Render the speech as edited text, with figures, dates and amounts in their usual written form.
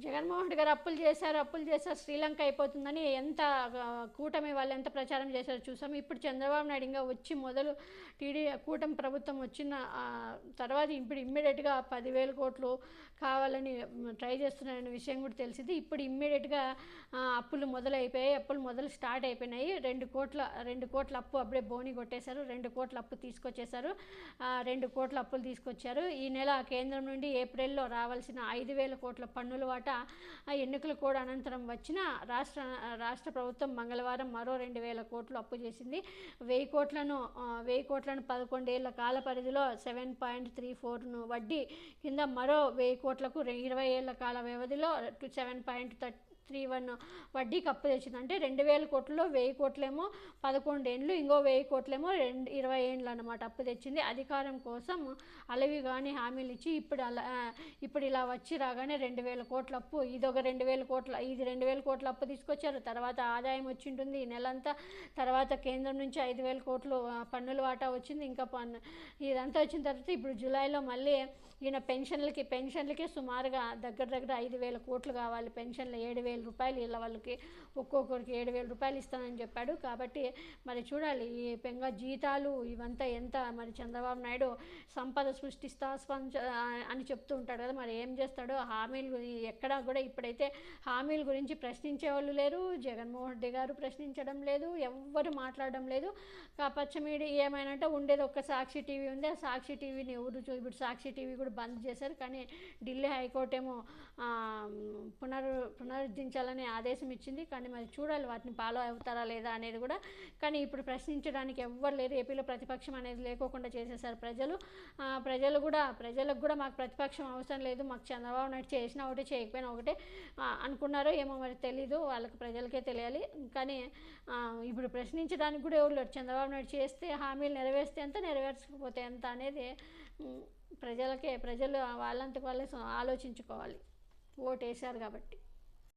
జగన్మోహన్ రెడ్డి గారు అప్పులు చేశారు శ్రీలంక అయిపోతుందని ఎంత కూటమి వాళ్ళు ఎంత ప్రచారం చేశారో చూసాము. ఇప్పుడు చంద్రబాబు నాయుడు ఇంకా వచ్చి మొదలు కూటమి ప్రభుత్వం వచ్చిన తర్వాత ఇప్పుడు ఇమ్మీడియట్గా 10,000 కోట్లు కావాలని ట్రై చేస్తున్నారనే విషయం కూడా తెలిసింది. ఇప్పుడు ఇమ్మీడియట్గా అప్పులు మొదలు స్టార్ట్ అయిపోయినాయి. 2 కోట్ల అప్పు అప్పుడే బోని కొట్టేశారు. 2 కోట్ల అప్పు తీసుకొచ్చేశారు. 2 కోట్ల అప్పులు తీసుకొచ్చారు. ఈ నెల కేంద్రం నుండి ఏప్రిల్లో రావాల్సిన 5,000 కోట్ల పన్నుల వాటా ఎన్నికల కోడ్ అనంతరం వచ్చిన రాష్ట్ర ప్రభుత్వం మంగళవారం మరో 2,000 కోట్లు అప్పు చేసింది. 1,000 కోట్లను 11 ఏళ్ల కాల పరిధిలో 7.34 వడ్డీ కింద, మరో 1,000 కోట్లకు 20 ఏళ్ల కాల వ్యవధిలో 7.31 వడ్డీకి అప్పు తెచ్చింది. అంటే 2,000 కోట్లలో 1,000 కోట్లేమో 11 ఏండ్లు, ఇంకో 1,000 కోట్లేమో 20 ఏండ్లు అన్నమాట అప్పు తెచ్చింది. అధికారం కోసం అలవి కానీ హామీలు ఇచ్చి ఇప్పుడు ఇలా వచ్చి రాగానే 2,000 కోట్ల అప్పు, ఇదొక 2,000 కోట్ల అప్పు తీసుకొచ్చారు. తర్వాత ఆదాయం వచ్చింటుంది ఈ నెలంతా. తర్వాత కేంద్రం నుంచి 5,000 కోట్లు పన్నుల వాటా వచ్చింది. ఇంకా ఇదంతా వచ్చిన తర్వాత ఇప్పుడు జూలైలో మళ్ళీ ఈయన పెన్షన్లకి సుమారుగా దగ్గర 5,000 కోట్లు కావాలి. పెన్షన్లు 7,000 రూపాయలు ఇలా వాళ్ళకి ఒక్కొక్కరికి 7,000 రూపాయలు ఇస్తానని చెప్పాడు. కాబట్టి మరి చూడాలి ఈ పెంగా జీతాలు ఇవంతా ఎంత. మరి చంద్రబాబు నాయుడు సంపద సృష్టిస్తా అని చెప్తూ ఉంటాడు కదా, మరి ఏం చేస్తాడో. హామీలు ఎక్కడా కూడా ఇప్పుడైతే హామీల గురించి ప్రశ్నించే వాళ్ళు లేరు. జగన్మోహన్ రెడ్డి గారు ప్రశ్నించడం లేదు, ఎవ్వరు మాట్లాడడం లేదు. పచ్చ మీడియా ఏమైనా ఉండేది ఒక్క సాక్షి టీవీ ఉంది. ఆ సాక్షి టీవీని ఇప్పుడు సాక్షి టీవీ కూడా బంద్ చేశారు. కానీ ఢిల్లీ హైకోర్టు ఏమో పునరుద్ధరించాలని ఆదేశం ఇచ్చింది. కానీ మరి చూడాలి వాటిని ఫాలో అవుతారా లేదా అనేది కూడా. కానీ ఇప్పుడు ప్రశ్నించడానికి ఎవ్వరు లేరు. ఏపీలో ప్రతిపక్షం అనేది లేకోకుండా చేసేసారు ప్రజలకు కూడా మాకు ప్రతిపక్షం అవసరం లేదు, మాకు చంద్రబాబు నాయుడు చేసినా ఒకటే చేయకపోయినా ఒకటే అనుకున్నారో ఏమో మరి తెలీదు, వాళ్ళకి ప్రజలకే తెలియాలి. కానీ ఇప్పుడు ప్రశ్నించడానికి కూడా ఎవరు లేరు. చంద్రబాబు నాయుడు చేస్తే హామీలు నెరవేర్స్తే ఎంత, నెరవేర్చకపోతే ఎంత అనేది ప్రజలు వాళ్ళంతకు వాళ్ళే ఆలోచించుకోవాలి, ఓటు వేశారు కాబట్టి.